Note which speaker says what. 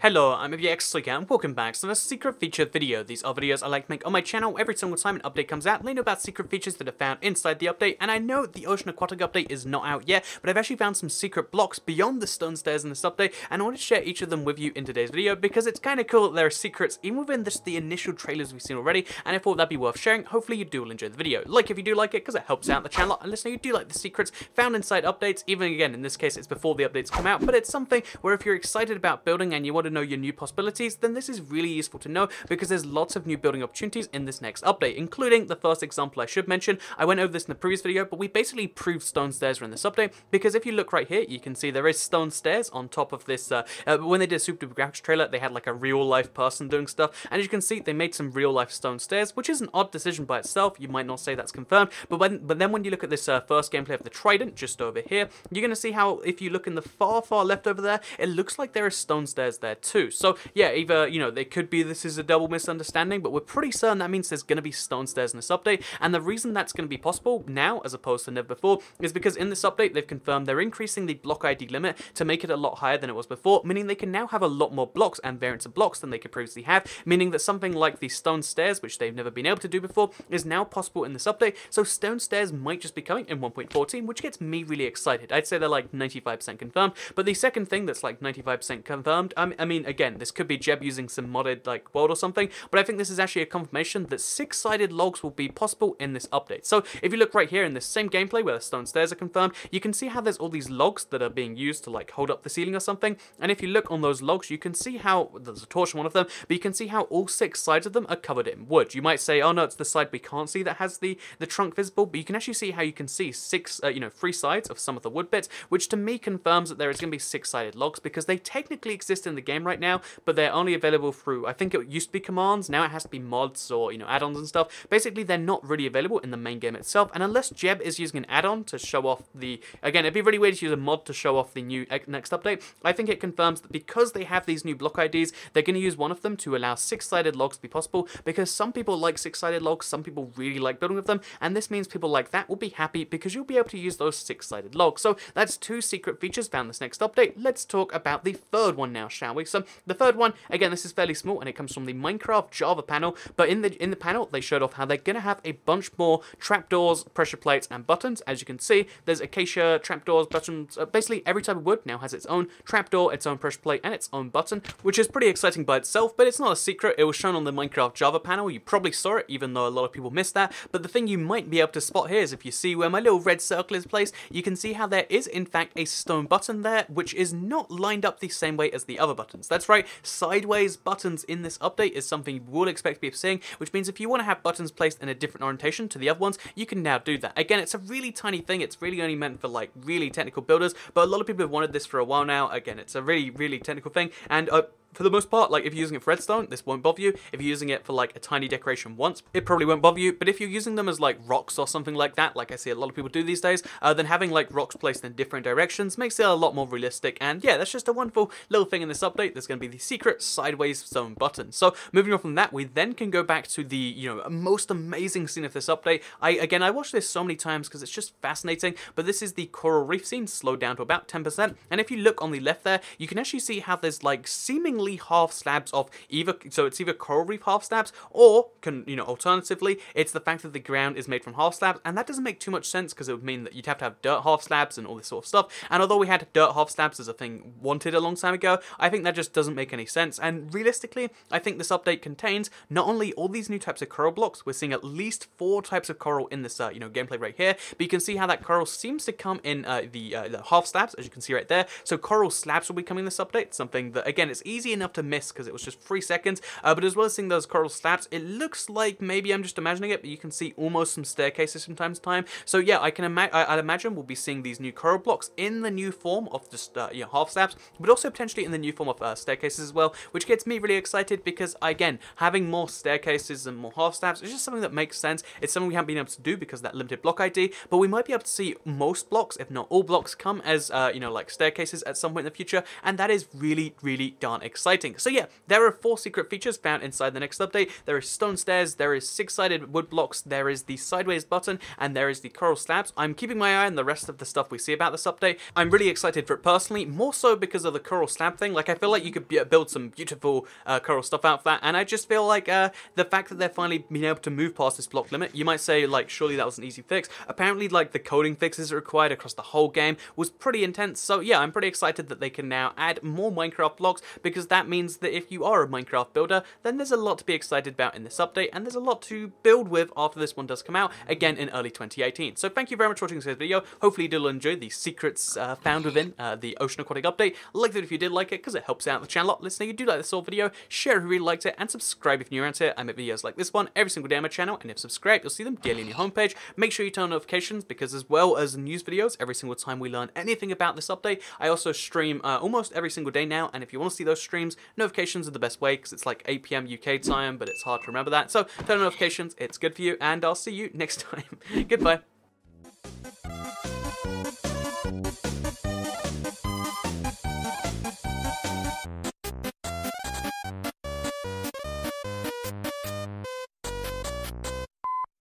Speaker 1: Hello, I'm Aquatic and welcome back to the secret feature video. These are videos I like to make on my channel every single time an update comes out, letting you know about secret features that are found inside the update. And I know the Ocean Aquatic update is not out yet, but I've actually found some secret blocks beyond the stone stairs in this update, and I want to share each of them with you in today's video because it's kind of cool that there are secrets even within the initial trailers we've seen already, and I thought that'd be worth sharing. Hopefully you do enjoy the video. Like if you do like it, because it helps out the channel, and listen, you do like the secrets found inside updates, even again in this case it's before the updates come out, but it's something where if you're excited about building and you want to know your new possibilities, then this is really useful to know because there's lots of new building opportunities in this next update, including the first example I should mention. I went over this in the previous video, but we basically proved stone stairs are in this update because if you look right here, you can see there is stone stairs on top of this. When they did a Super Duper Graphics trailer, they had like a real life person doing stuff, and as you can see, they made some real life stone stairs, which is an odd decision by itself. You might not say that's confirmed, but then when you look at this first gameplay of the Trident just over here, you're going to see how if you look in the far left over there, it looks like there are stone stairs there too. So yeah, either, you know, they could be this is a double misunderstanding, but we're pretty certain that means there's going to be stone stairs in this update, and the reason that's going to be possible now as opposed to never before is because in this update they've confirmed they're increasing the block ID limit to make it a lot higher than it was before, meaning they can now have a lot more blocks and variants of blocks than they could previously have, meaning that something like the stone stairs, which they've never been able to do before, is now possible in this update. So stone stairs might just be coming in 1.14, which gets me really excited. I'd say they're like 95% confirmed, but the second thing that's like 95% confirmed, I mean, again, this could be Jeb using some modded like world or something, but I think this is actually a confirmation that 6-sided logs will be possible in this update. So if you look right here in this same gameplay where the stone stairs are confirmed, you can see how there's all these logs that are being used to like hold up the ceiling or something, and if you look on those logs, you can see how there's a torch on one of them, but you can see how all 6 sides of them are covered in wood. You might say, oh no, it's the side we can't see that has the trunk visible, but you can actually see how you can see 3 sides of some of the wood bits, which to me confirms that there is going to be 6-sided logs because they technically exist in the game right now, but they're only available through, I think it used to be commands, now it has to be mods or, you know, add-ons and stuff. Basically, they're not really available in the main game itself, and unless Jeb is using an add-on to show off the, again, it'd be really weird to use a mod to show off the new next update, I think it confirms that because they have these new block IDs, they're going to use one of them to allow 6-sided logs to be possible, because some people like 6-sided logs, some people really like building with them, and this means people like that will be happy because you'll be able to use those 6-sided logs. So that's 2 secret features found this next update. Let's talk about the third one now, shall we? So the third one, again, this is fairly small and it comes from the Minecraft Java panel, but in the panel they showed off how they're going to have a bunch more trapdoors, pressure plates, and buttons. As you can see, there's Acacia Trapdoors, buttons, basically every type of wood now has its own trapdoor, its own pressure plate, and its own button, which is pretty exciting by itself, but it's not a secret. It was shown on the Minecraft Java panel. You probably saw it, even though a lot of people missed that, but the thing you might be able to spot here is if you see where my little red circle is placed, you can see how there is in fact a stone button there, which is not lined up the same way as the other buttons. That's right, sideways buttons in this update is something you would expect to be seeing, which means if you want to have buttons placed in a different orientation to the other ones, you can now do that. Again, it's a really tiny thing, it's really only meant for like really technical builders, but a lot of people have wanted this for a while now. Again, it's a really technical thing, and for the most part, like if you're using it for redstone, this won't bother you. If you're using it for like a tiny decoration once, it probably won't bother you. But if you're using them as like rocks or something like that, like I see a lot of people do these days, then having like rocks placed in different directions makes it a lot more realistic. And yeah, that's just a wonderful little thing in this update. There's going to be the secret sideways stone button. So moving on from that, we then can go back to the, you know, most amazing scene of this update. I watched this so many times because it's just fascinating, but this is the coral reef scene slowed down to about 10%. And if you look on the left there, you can actually see how there's like seemingly half slabs of either, so it's either coral reef half slabs or alternatively it's the fact that the ground is made from half slabs, and that doesn't make too much sense because it would mean that you'd have to have dirt half slabs and all this sort of stuff, and although we had dirt half slabs as a thing wanted a long time ago, I think that just doesn't make any sense. And realistically, I think this update contains not only all these new types of coral blocks, we're seeing at least 4 types of coral in this gameplay right here, but you can see how that coral seems to come in the half slabs, as you can see right there. So coral slabs will be coming in this update, something that again it's easy enough to miss because it was just 3 seconds, but as well as seeing those coral slabs, it looks like maybe I'm just imagining it, but you can see almost some staircases from time to time. So yeah, I'd imagine we'll be seeing these new coral blocks in the new form of just half slabs, but also potentially in the new form of staircases as well, which gets me really excited because again, having more staircases and more half slabs is just something that makes sense. It's something we haven't been able to do because of that limited block ID, but we might be able to see most blocks, if not all blocks, come as like staircases at some point in the future, and that is really darn exciting. exciting. So yeah, there are 4 secret features found inside the next update. There is stone stairs, there is 6-sided wood blocks, there is the sideways button, and there is the coral slabs. I'm keeping my eye on the rest of the stuff we see about this update. I'm really excited for it personally, more so because of the coral slab thing. Like, I feel like you could build some beautiful coral stuff out of that, and I just feel like the fact that they're finally being able to move past this block limit, you might say, like, surely that was an easy fix. Apparently, like, the coding fixes required across the whole game was pretty intense, so yeah, I'm pretty excited that they can now add more Minecraft blocks, because that means that if you are a Minecraft builder, then there's a lot to be excited about in this update, and there's a lot to build with after this one does come out, again in early 2018. So thank you very much for watching this video. Hopefully you did enjoy the secrets found within the Ocean Aquatic update. Like it if you did like it, because it helps out the channel a lot. Listening, you do like this whole video, share if you really liked it, and subscribe if you're new around here. I make videos like this one every single day on my channel, and if subscribed, you'll see them daily on your homepage. Make sure you turn on notifications, because as well as news videos, every single time we learn anything about this update, I also stream almost every single day now, and if you want to see those streams, notifications are the best way, because it's like 8 PM UK time, but it's hard to remember that. So turn on notifications, it's good for you, and I'll see you next time. Goodbye.